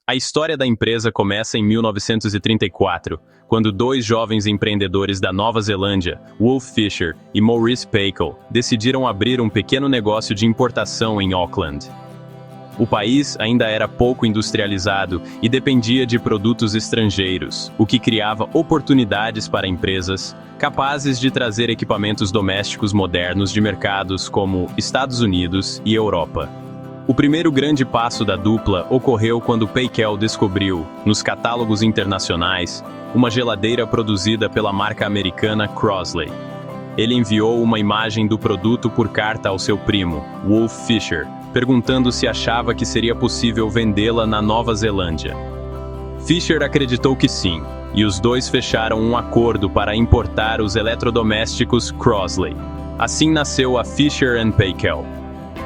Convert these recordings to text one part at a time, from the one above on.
A história da empresa começa em 1934, quando dois jovens empreendedores da Nova Zelândia, Wolf Fisher e Maurice Paykel, decidiram abrir um pequeno negócio de importação em Auckland. O país ainda era pouco industrializado e dependia de produtos estrangeiros, o que criava oportunidades para empresas capazes de trazer equipamentos domésticos modernos de mercados como Estados Unidos e Europa. O primeiro grande passo da dupla ocorreu quando Paykel descobriu, nos catálogos internacionais, uma geladeira produzida pela marca americana Crosley. Ele enviou uma imagem do produto por carta ao seu primo, Wolf Fisher, perguntando se achava que seria possível vendê-la na Nova Zelândia. Fisher acreditou que sim, e os dois fecharam um acordo para importar os eletrodomésticos Crosley. Assim nasceu a Fisher & Paykel.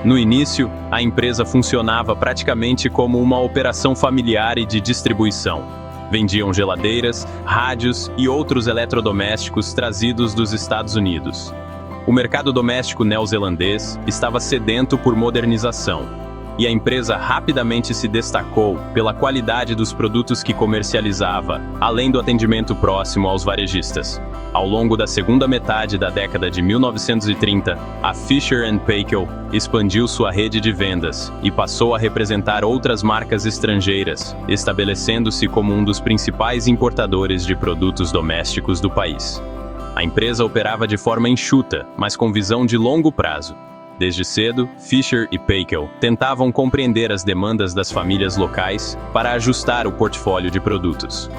No início, a empresa funcionava praticamente como uma operação familiar e de distribuição. Vendiam geladeiras, rádios e outros eletrodomésticos trazidos dos Estados Unidos. O mercado doméstico neozelandês estava sedento por modernização, e a empresa rapidamente se destacou pela qualidade dos produtos que comercializava, além do atendimento próximo aos varejistas. Ao longo da segunda metade da década de 1930, a Fisher & Paykel expandiu sua rede de vendas e passou a representar outras marcas estrangeiras, estabelecendo-se como um dos principais importadores de produtos domésticos do país. A empresa operava de forma enxuta, mas com visão de longo prazo. Desde cedo, Fisher e Paykel tentavam compreender as demandas das famílias locais para ajustar o portfólio de produtos.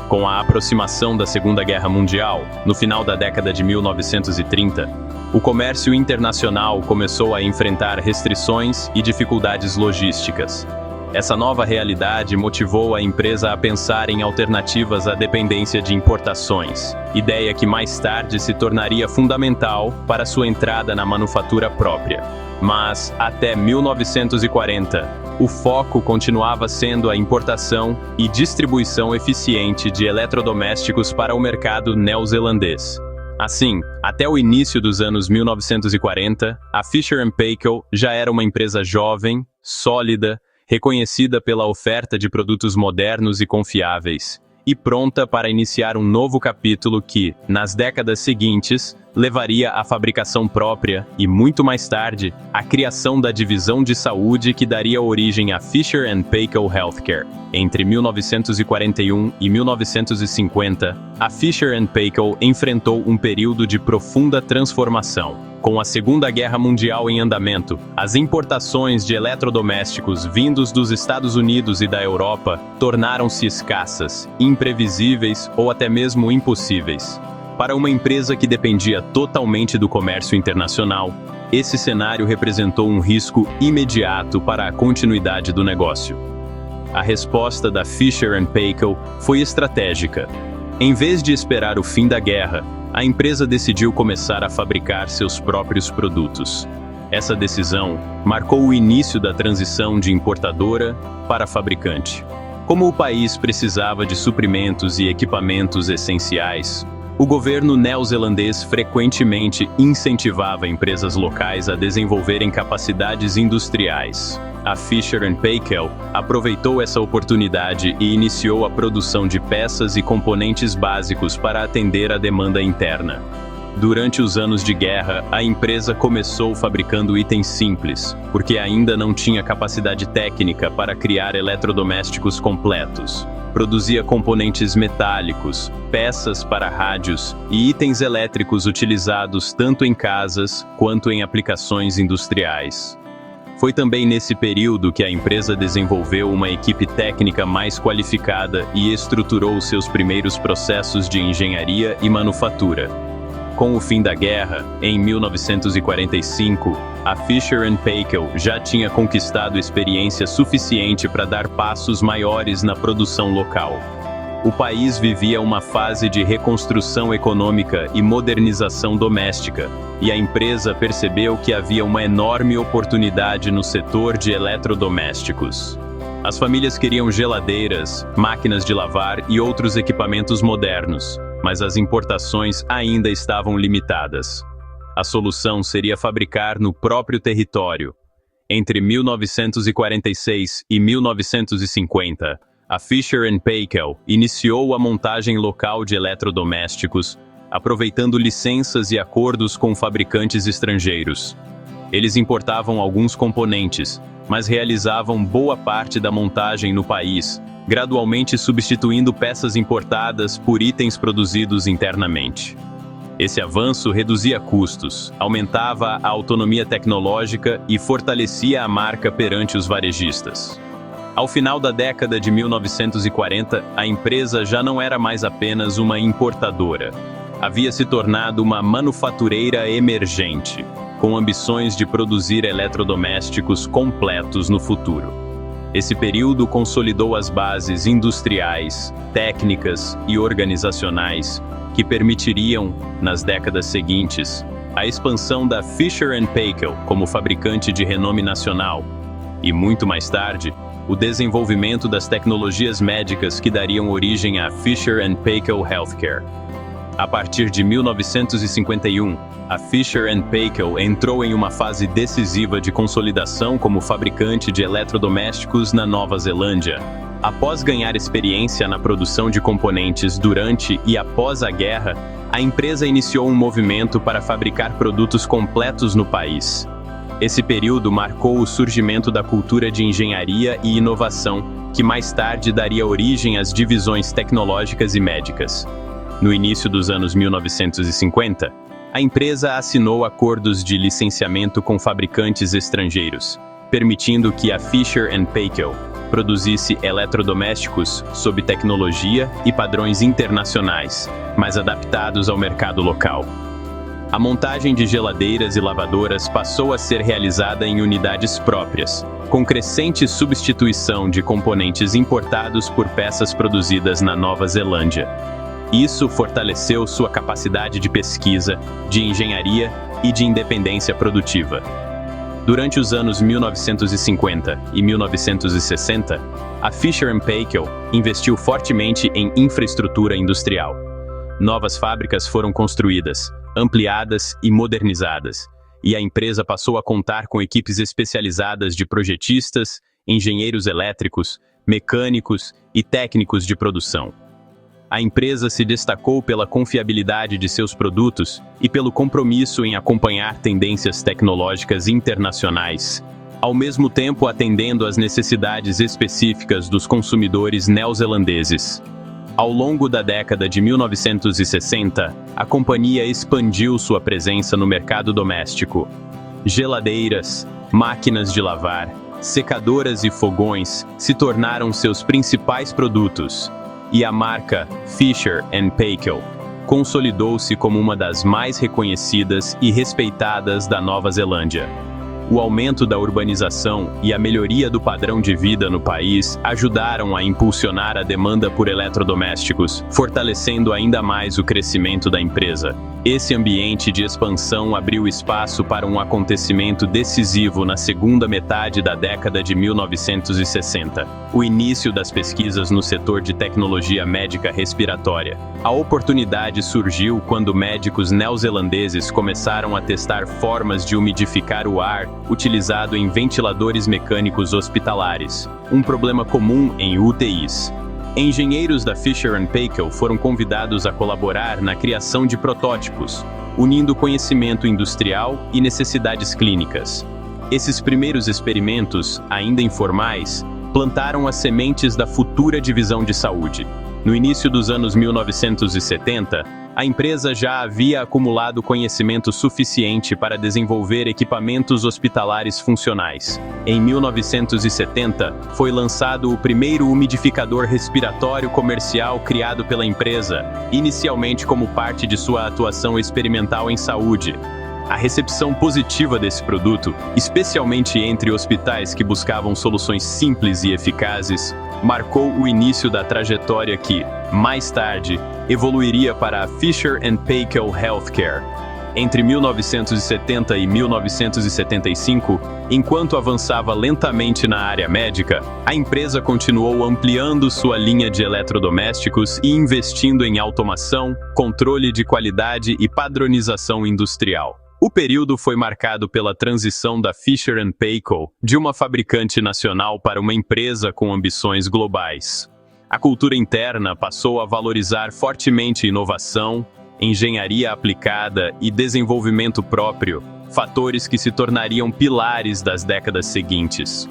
Com a aproximação da Segunda Guerra Mundial, no final da década de 1930, o comércio internacional começou a enfrentar restrições e dificuldades logísticas. Essa nova realidade motivou a empresa a pensar em alternativas à dependência de importações, ideia que mais tarde se tornaria fundamental para sua entrada na manufatura própria. Mas, até 1940, o foco continuava sendo a importação e distribuição eficiente de eletrodomésticos para o mercado neozelandês. Assim, até o início dos anos 1940, a Fisher & Paykel já era uma empresa jovem, sólida, reconhecida pela oferta de produtos modernos e confiáveis, e pronta para iniciar um novo capítulo que, nas décadas seguintes, levaria à fabricação própria e, muito mais tarde, à criação da divisão de saúde que daria origem à Fisher & Paykel Healthcare. Entre 1941 e 1950, a Fisher & Paykel enfrentou um período de profunda transformação. Com a Segunda Guerra Mundial em andamento, as importações de eletrodomésticos vindos dos Estados Unidos e da Europa tornaram-se escassas, imprevisíveis ou até mesmo impossíveis. Para uma empresa que dependia totalmente do comércio internacional, esse cenário representou um risco imediato para a continuidade do negócio. A resposta da Fisher & Paykel foi estratégica. Em vez de esperar o fim da guerra, a empresa decidiu começar a fabricar seus próprios produtos. Essa decisão marcou o início da transição de importadora para fabricante. Como o país precisava de suprimentos e equipamentos essenciais, o governo neozelandês frequentemente incentivava empresas locais a desenvolverem capacidades industriais. A Fisher & Paykel aproveitou essa oportunidade e iniciou a produção de peças e componentes básicos para atender a demanda interna. Durante os anos de guerra, a empresa começou fabricando itens simples, porque ainda não tinha capacidade técnica para criar eletrodomésticos completos. Produzia componentes metálicos, peças para rádios e itens elétricos utilizados tanto em casas quanto em aplicações industriais. Foi também nesse período que a empresa desenvolveu uma equipe técnica mais qualificada e estruturou seus primeiros processos de engenharia e manufatura. Com o fim da guerra, em 1945, a Fisher & Paykel já tinha conquistado experiência suficiente para dar passos maiores na produção local. O país vivia uma fase de reconstrução econômica e modernização doméstica, e a empresa percebeu que havia uma enorme oportunidade no setor de eletrodomésticos. As famílias queriam geladeiras, máquinas de lavar e outros equipamentos modernos, mas as importações ainda estavam limitadas. A solução seria fabricar no próprio território. Entre 1946 e 1950, a Fisher & Paykel iniciou a montagem local de eletrodomésticos, aproveitando licenças e acordos com fabricantes estrangeiros. Eles importavam alguns componentes, mas realizavam boa parte da montagem no país, gradualmente substituindo peças importadas por itens produzidos internamente. Esse avanço reduzia custos, aumentava a autonomia tecnológica e fortalecia a marca perante os varejistas. Ao final da década de 1940, a empresa já não era mais apenas uma importadora. Havia se tornado uma manufatureira emergente, com ambições de produzir eletrodomésticos completos no futuro. Esse período consolidou as bases industriais, técnicas e organizacionais que permitiriam, nas décadas seguintes, a expansão da Fisher & Paykel como fabricante de renome nacional e, muito mais tarde, o desenvolvimento das tecnologias médicas que dariam origem à Fisher & Paykel Healthcare. A partir de 1951, a Fisher & Paykel entrou em uma fase decisiva de consolidação como fabricante de eletrodomésticos na Nova Zelândia. Após ganhar experiência na produção de componentes durante e após a guerra, a empresa iniciou um movimento para fabricar produtos completos no país. Esse período marcou o surgimento da cultura de engenharia e inovação, que mais tarde daria origem às divisões tecnológicas e médicas. No início dos anos 1950, a empresa assinou acordos de licenciamento com fabricantes estrangeiros, permitindo que a Fisher & Paykel produzisse eletrodomésticos sob tecnologia e padrões internacionais, mas adaptados ao mercado local. A montagem de geladeiras e lavadoras passou a ser realizada em unidades próprias, com crescente substituição de componentes importados por peças produzidas na Nova Zelândia. Isso fortaleceu sua capacidade de pesquisa, de engenharia e de independência produtiva. Durante os anos 1950 e 1960, a Fisher & Paykel investiu fortemente em infraestrutura industrial. Novas fábricas foram construídas, ampliadas e modernizadas, e a empresa passou a contar com equipes especializadas de projetistas, engenheiros elétricos, mecânicos e técnicos de produção. A empresa se destacou pela confiabilidade de seus produtos e pelo compromisso em acompanhar tendências tecnológicas internacionais, ao mesmo tempo atendendo às necessidades específicas dos consumidores neozelandeses. Ao longo da década de 1960, a companhia expandiu sua presença no mercado doméstico. Geladeiras, máquinas de lavar, secadoras e fogões se tornaram seus principais produtos, e a marca Fisher & Paykel consolidou-se como uma das mais reconhecidas e respeitadas da Nova Zelândia. O aumento da urbanização e a melhoria do padrão de vida no país ajudaram a impulsionar a demanda por eletrodomésticos, fortalecendo ainda mais o crescimento da empresa. Esse ambiente de expansão abriu espaço para um acontecimento decisivo na segunda metade da década de 1960, o início das pesquisas no setor de tecnologia médica respiratória. A oportunidade surgiu quando médicos neozelandeses começaram a testar formas de umidificar o ar utilizado em ventiladores mecânicos hospitalares, um problema comum em UTIs. Engenheiros da Fisher & Paykel foram convidados a colaborar na criação de protótipos, unindo conhecimento industrial e necessidades clínicas. Esses primeiros experimentos, ainda informais, plantaram as sementes da futura divisão de saúde. No início dos anos 1970, a empresa já havia acumulado conhecimento suficiente para desenvolver equipamentos hospitalares funcionais. Em 1970, foi lançado o primeiro umidificador respiratório comercial criado pela empresa, inicialmente como parte de sua atuação experimental em saúde. A recepção positiva desse produto, especialmente entre hospitais que buscavam soluções simples e eficazes, marcou o início da trajetória que, mais tarde, evoluiria para a Fisher & Paykel Healthcare. Entre 1970 e 1975, enquanto avançava lentamente na área médica, a empresa continuou ampliando sua linha de eletrodomésticos e investindo em automação, controle de qualidade e padronização industrial. O período foi marcado pela transição da Fisher & Paykel de uma fabricante nacional para uma empresa com ambições globais. A cultura interna passou a valorizar fortemente inovação, engenharia aplicada e desenvolvimento próprio, fatores que se tornariam pilares das décadas seguintes.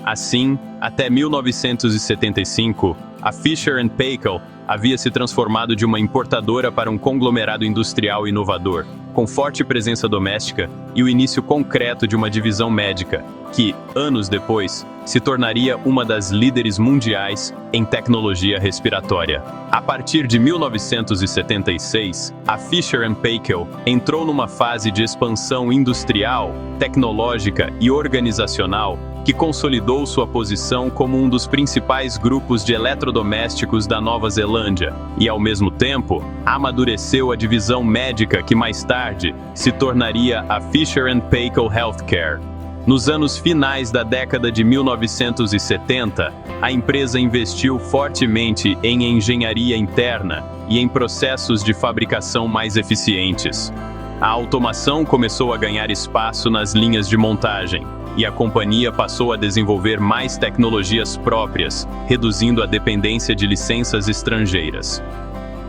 Assim, até 1975, a Fisher & Paykel havia se transformado de uma importadora para um conglomerado industrial inovador, com forte presença doméstica e o início concreto de uma divisão médica, que, anos depois, se tornaria uma das líderes mundiais em tecnologia respiratória. A partir de 1976, a Fisher & Paykel entrou numa fase de expansão industrial, tecnológica e organizacional que consolidou sua posição como um dos principais grupos de eletrodomésticos da Nova Zelândia e, ao mesmo tempo, amadureceu a divisão médica que mais tarde se tornaria a Fisher & Paykel Healthcare. Nos anos finais da década de 1970, a empresa investiu fortemente em engenharia interna e em processos de fabricação mais eficientes. A automação começou a ganhar espaço nas linhas de montagem, e a companhia passou a desenvolver mais tecnologias próprias, reduzindo a dependência de licenças estrangeiras.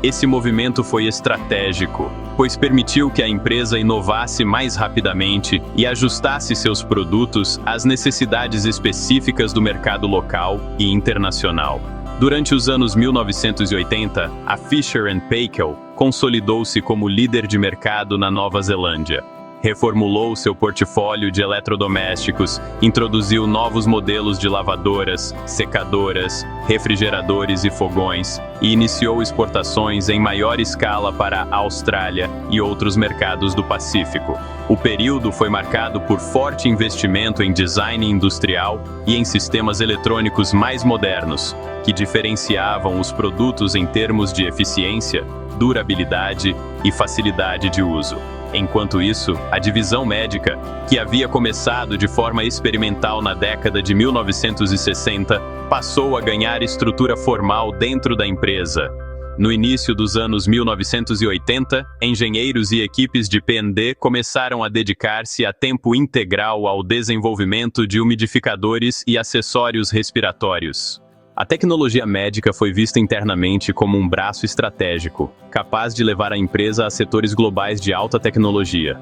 Esse movimento foi estratégico, pois permitiu que a empresa inovasse mais rapidamente e ajustasse seus produtos às necessidades específicas do mercado local e internacional. Durante os anos 1980, a Fisher & Paykel consolidou-se como líder de mercado na Nova Zelândia. Reformulou seu portfólio de eletrodomésticos, introduziu novos modelos de lavadoras, secadoras, refrigeradores e fogões, e iniciou exportações em maior escala para a Austrália e outros mercados do Pacífico. O período foi marcado por forte investimento em design industrial e em sistemas eletrônicos mais modernos, que diferenciavam os produtos em termos de eficiência, durabilidade e facilidade de uso. Enquanto isso, a divisão médica, que havia começado de forma experimental na década de 1960, passou a ganhar estrutura formal dentro da empresa. No início dos anos 1980, engenheiros e equipes de P&D começaram a dedicar-se a tempo integral ao desenvolvimento de umidificadores e acessórios respiratórios. A tecnologia médica foi vista internamente como um braço estratégico, capaz de levar a empresa a setores globais de alta tecnologia.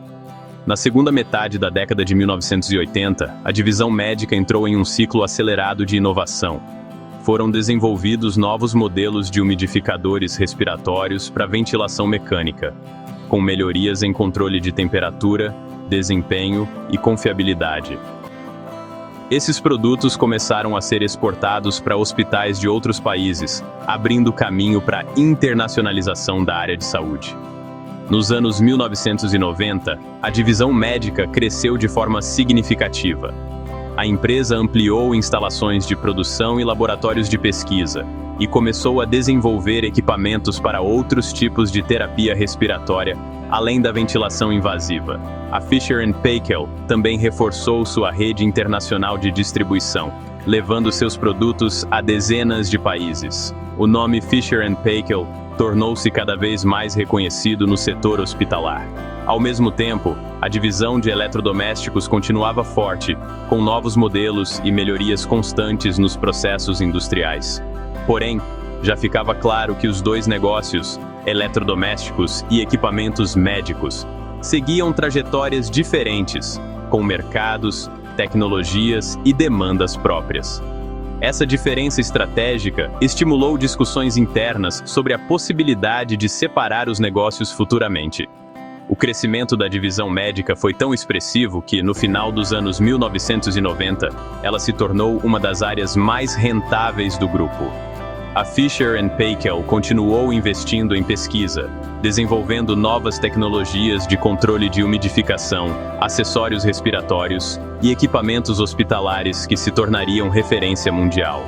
Na segunda metade da década de 1980, a divisão médica entrou em um ciclo acelerado de inovação. Foram desenvolvidos novos modelos de umidificadores respiratórios para ventilação mecânica, com melhorias em controle de temperatura, desempenho e confiabilidade. Esses produtos começaram a ser exportados para hospitais de outros países, abrindo caminho para a internacionalização da área de saúde. Nos anos 1990, a divisão médica cresceu de forma significativa. A empresa ampliou instalações de produção e laboratórios de pesquisa, e começou a desenvolver equipamentos para outros tipos de terapia respiratória, além da ventilação invasiva. A Fisher & Paykel também reforçou sua rede internacional de distribuição, levando seus produtos a dezenas de países. O nome Fisher & Paykel tornou-se cada vez mais reconhecido no setor hospitalar. Ao mesmo tempo, a divisão de eletrodomésticos continuava forte, com novos modelos e melhorias constantes nos processos industriais. Porém, já ficava claro que os dois negócios, eletrodomésticos e equipamentos médicos, seguiam trajetórias diferentes, com mercados, tecnologias e demandas próprias. Essa diferença estratégica estimulou discussões internas sobre a possibilidade de separar os negócios futuramente. O crescimento da divisão médica foi tão expressivo que, no final dos anos 1990, ela se tornou uma das áreas mais rentáveis do grupo. A Fisher & Paykel continuou investindo em pesquisa, desenvolvendo novas tecnologias de controle de umidificação, acessórios respiratórios e equipamentos hospitalares que se tornariam referência mundial.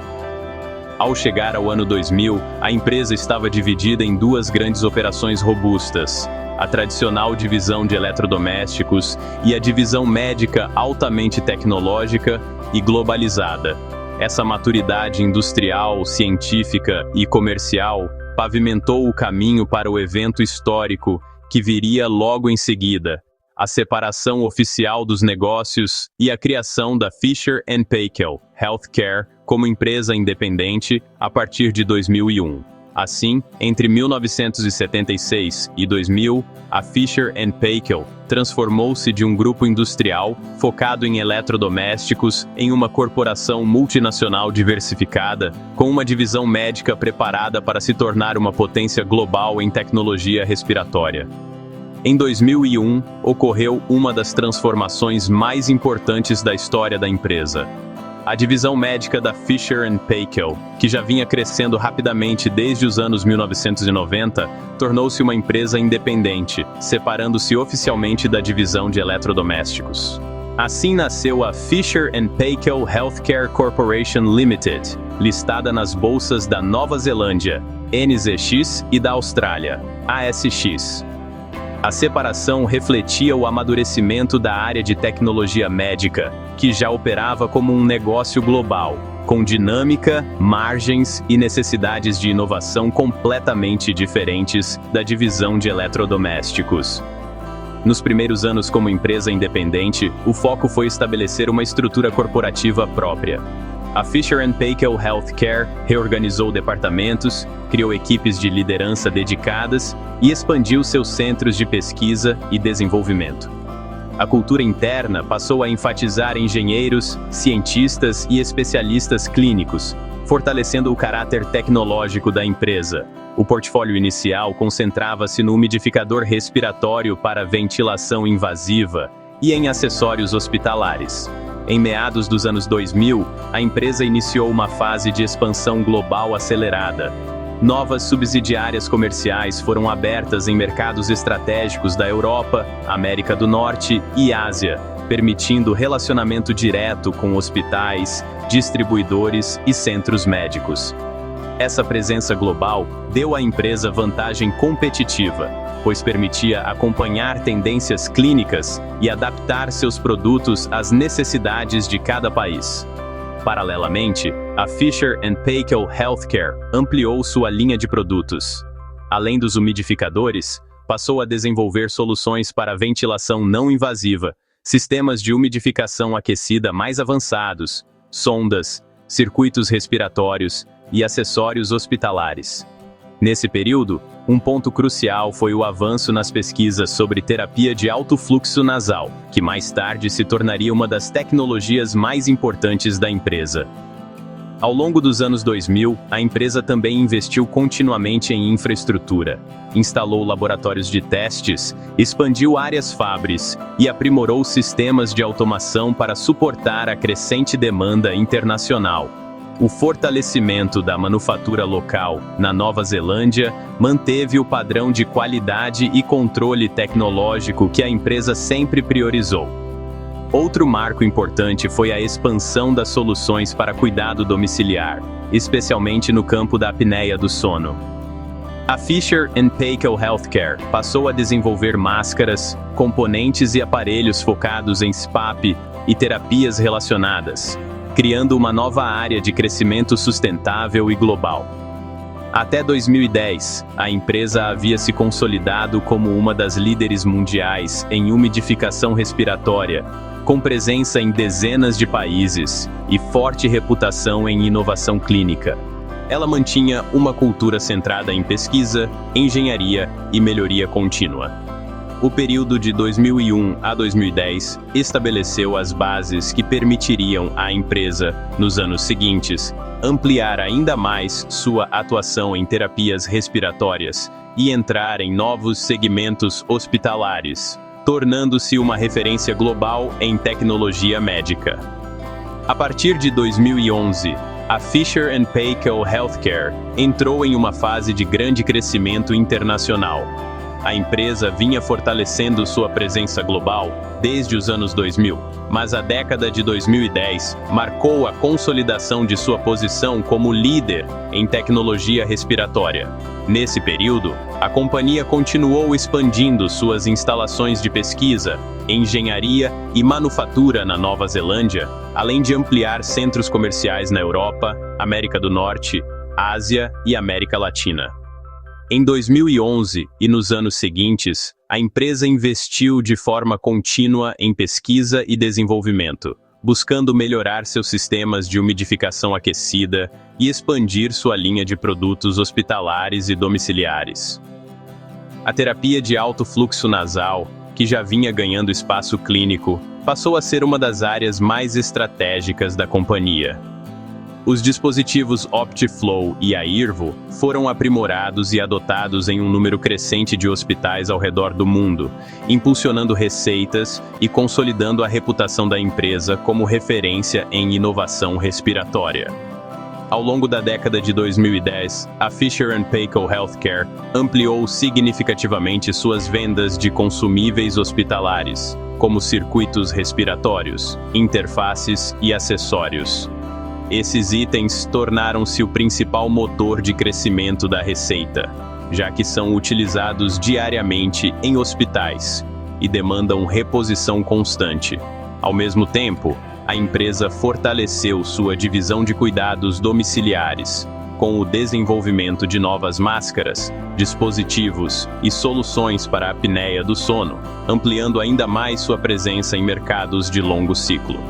Ao chegar ao ano 2000, a empresa estava dividida em duas grandes operações robustas: a tradicional divisão de eletrodomésticos e a divisão médica altamente tecnológica e globalizada. Essa maturidade industrial, científica e comercial pavimentou o caminho para o evento histórico que viria logo em seguida: a separação oficial dos negócios e a criação da Fisher & Paykel Healthcare como empresa independente a partir de 2001. Assim, entre 1976 e 2000, a Fisher & Paykel transformou-se de um grupo industrial focado em eletrodomésticos em uma corporação multinacional diversificada, com uma divisão médica preparada para se tornar uma potência global em tecnologia respiratória. Em 2001, ocorreu uma das transformações mais importantes da história da empresa. A divisão médica da Fisher & Paykel, que já vinha crescendo rapidamente desde os anos 1990, tornou-se uma empresa independente, separando-se oficialmente da divisão de eletrodomésticos. Assim nasceu a Fisher & Paykel Healthcare Corporation Limited, listada nas bolsas da Nova Zelândia, NZX, e da Austrália, ASX. A separação refletia o amadurecimento da área de tecnologia médica, que já operava como um negócio global, com dinâmica, margens e necessidades de inovação completamente diferentes da divisão de eletrodomésticos. Nos primeiros anos como empresa independente, o foco foi estabelecer uma estrutura corporativa própria. A Fisher & Paykel Healthcare reorganizou departamentos, criou equipes de liderança dedicadas e expandiu seus centros de pesquisa e desenvolvimento. A cultura interna passou a enfatizar engenheiros, cientistas e especialistas clínicos, fortalecendo o caráter tecnológico da empresa. O portfólio inicial concentrava-se no umidificador respiratório para ventilação invasiva e em acessórios hospitalares. Em meados dos anos 2000, a empresa iniciou uma fase de expansão global acelerada. Novas subsidiárias comerciais foram abertas em mercados estratégicos da Europa, América do Norte e Ásia, permitindo relacionamento direto com hospitais, distribuidores e centros médicos. Essa presença global deu à empresa vantagem competitiva, pois permitia acompanhar tendências clínicas e adaptar seus produtos às necessidades de cada país. Paralelamente, a Fisher & Paykel Healthcare ampliou sua linha de produtos. Além dos umidificadores, passou a desenvolver soluções para ventilação não invasiva, sistemas de umidificação aquecida mais avançados, sondas, circuitos respiratórios e acessórios hospitalares. Nesse período, um ponto crucial foi o avanço nas pesquisas sobre terapia de alto fluxo nasal, que mais tarde se tornaria uma das tecnologias mais importantes da empresa. Ao longo dos anos 2000, a empresa também investiu continuamente em infraestrutura, instalou laboratórios de testes, expandiu áreas fabris e aprimorou sistemas de automação para suportar a crescente demanda internacional. O fortalecimento da manufatura local na Nova Zelândia manteve o padrão de qualidade e controle tecnológico que a empresa sempre priorizou. Outro marco importante foi a expansão das soluções para cuidado domiciliar, especialmente no campo da apneia do sono. A Fisher & Paykel Healthcare passou a desenvolver máscaras, componentes e aparelhos focados em SPAP e terapias relacionadas, criando uma nova área de crescimento sustentável e global. Até 2010, a empresa havia se consolidado como uma das líderes mundiais em umidificação respiratória, com presença em dezenas de países e forte reputação em inovação clínica. Ela mantinha uma cultura centrada em pesquisa, engenharia e melhoria contínua. O período de 2001 a 2010 estabeleceu as bases que permitiriam à empresa, nos anos seguintes, ampliar ainda mais sua atuação em terapias respiratórias e entrar em novos segmentos hospitalares, tornando-se uma referência global em tecnologia médica. A partir de 2011, a Fisher & Paykel Healthcare entrou em uma fase de grande crescimento internacional. A empresa vinha fortalecendo sua presença global desde os anos 2000, mas a década de 2010 marcou a consolidação de sua posição como líder em tecnologia respiratória. Nesse período, a companhia continuou expandindo suas instalações de pesquisa, engenharia e manufatura na Nova Zelândia, além de ampliar centros comerciais na Europa, América do Norte, Ásia e América Latina. Em 2011 e nos anos seguintes, a empresa investiu de forma contínua em pesquisa e desenvolvimento, buscando melhorar seus sistemas de umidificação aquecida e expandir sua linha de produtos hospitalares e domiciliares. A terapia de alto fluxo nasal, que já vinha ganhando espaço clínico, passou a ser uma das áreas mais estratégicas da companhia. Os dispositivos OptiFlow e Airvo foram aprimorados e adotados em um número crescente de hospitais ao redor do mundo, impulsionando receitas e consolidando a reputação da empresa como referência em inovação respiratória. Ao longo da década de 2010, a Fisher & Paykel Healthcare ampliou significativamente suas vendas de consumíveis hospitalares, como circuitos respiratórios, interfaces e acessórios. Esses itens tornaram-se o principal motor de crescimento da receita, já que são utilizados diariamente em hospitais e demandam reposição constante. Ao mesmo tempo, a empresa fortaleceu sua divisão de cuidados domiciliares, com o desenvolvimento de novas máscaras, dispositivos e soluções para a apneia do sono, ampliando ainda mais sua presença em mercados de longo ciclo.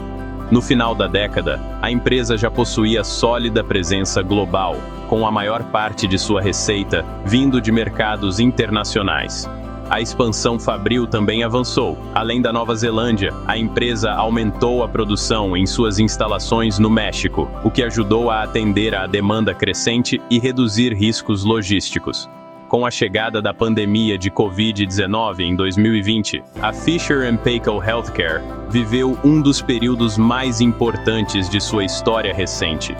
No final da década, a empresa já possuía sólida presença global, com a maior parte de sua receita vindo de mercados internacionais. A expansão fabril também avançou. Além da Nova Zelândia, a empresa aumentou a produção em suas instalações no México, o que ajudou a atender à demanda crescente e reduzir riscos logísticos. Com a chegada da pandemia de Covid-19 em 2020, a Fisher & Paykel Healthcare viveu um dos períodos mais importantes de sua história recente.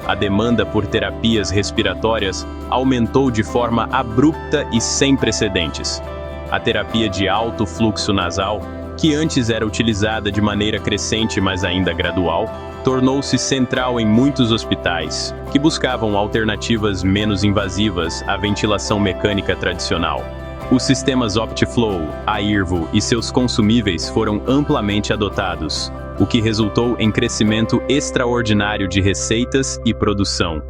A demanda por terapias respiratórias aumentou de forma abrupta e sem precedentes. A terapia de alto fluxo nasal, que antes era utilizada de maneira crescente mas ainda gradual, tornou-se central em muitos hospitais, que buscavam alternativas menos invasivas à ventilação mecânica tradicional. Os sistemas OptiFlow, Airvo e seus consumíveis foram amplamente adotados, o que resultou em crescimento extraordinário de receitas e produção.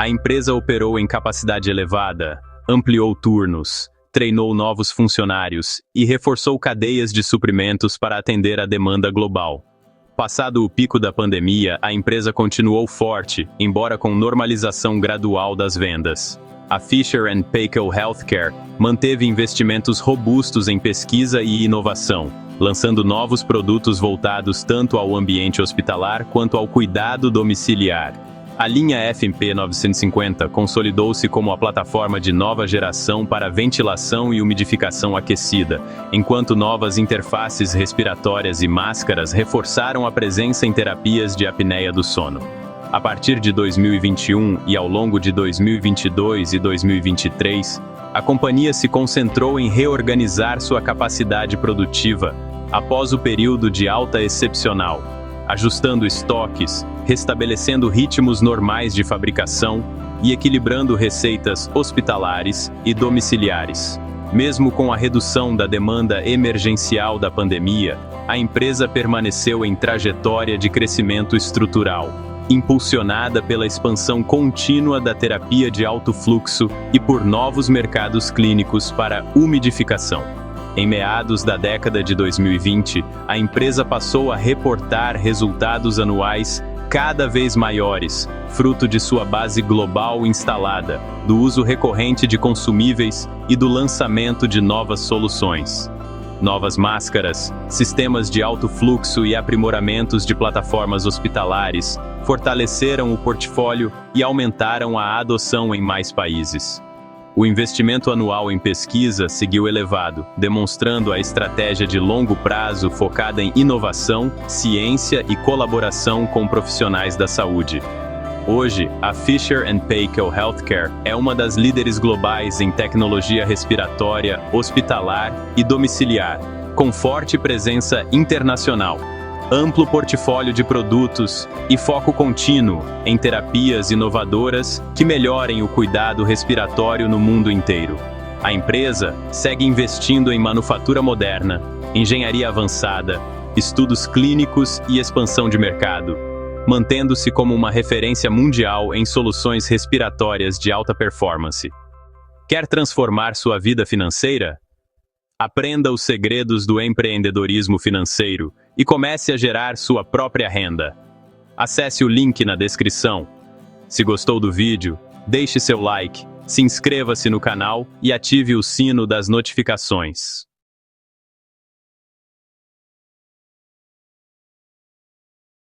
A empresa operou em capacidade elevada, ampliou turnos, treinou novos funcionários e reforçou cadeias de suprimentos para atender a demanda global. Passado o pico da pandemia, a empresa continuou forte, embora com normalização gradual das vendas. A Fisher & Paykel Healthcare manteve investimentos robustos em pesquisa e inovação, lançando novos produtos voltados tanto ao ambiente hospitalar quanto ao cuidado domiciliar. A linha FMP950 consolidou-se como a plataforma de nova geração para ventilação e umidificação aquecida, enquanto novas interfaces respiratórias e máscaras reforçaram a presença em terapias de apneia do sono. A partir de 2021 e ao longo de 2022 e 2023, a companhia se concentrou em reorganizar sua capacidade produtiva após o período de alta excepcional, ajustando estoques, restabelecendo ritmos normais de fabricação e equilibrando receitas hospitalares e domiciliares. Mesmo com a redução da demanda emergencial da pandemia, a empresa permaneceu em trajetória de crescimento estrutural, impulsionada pela expansão contínua da terapia de alto fluxo e por novos mercados clínicos para umidificação. Em meados da década de 2020, a empresa passou a reportar resultados anuais cada vez maiores, fruto de sua base global instalada, do uso recorrente de consumíveis e do lançamento de novas soluções. Novas máscaras, sistemas de alto fluxo e aprimoramentos de plataformas hospitalares fortaleceram o portfólio e aumentaram a adoção em mais países. O investimento anual em pesquisa seguiu elevado, demonstrando a estratégia de longo prazo focada em inovação, ciência e colaboração com profissionais da saúde. Hoje, a Fisher & Paykel Healthcare é uma das líderes globais em tecnologia respiratória, hospitalar e domiciliar, com forte presença internacional, amplo portfólio de produtos e foco contínuo em terapias inovadoras que melhorem o cuidado respiratório no mundo inteiro. A empresa segue investindo em manufatura moderna, engenharia avançada, estudos clínicos e expansão de mercado, mantendo-se como uma referência mundial em soluções respiratórias de alta performance. Quer transformar sua vida financeira? Aprenda os segredos do empreendedorismo financeiro e comece a gerar sua própria renda. Acesse o link na descrição. Se gostou do vídeo, deixe seu like, se inscreva-se no canal e ative o sino das notificações.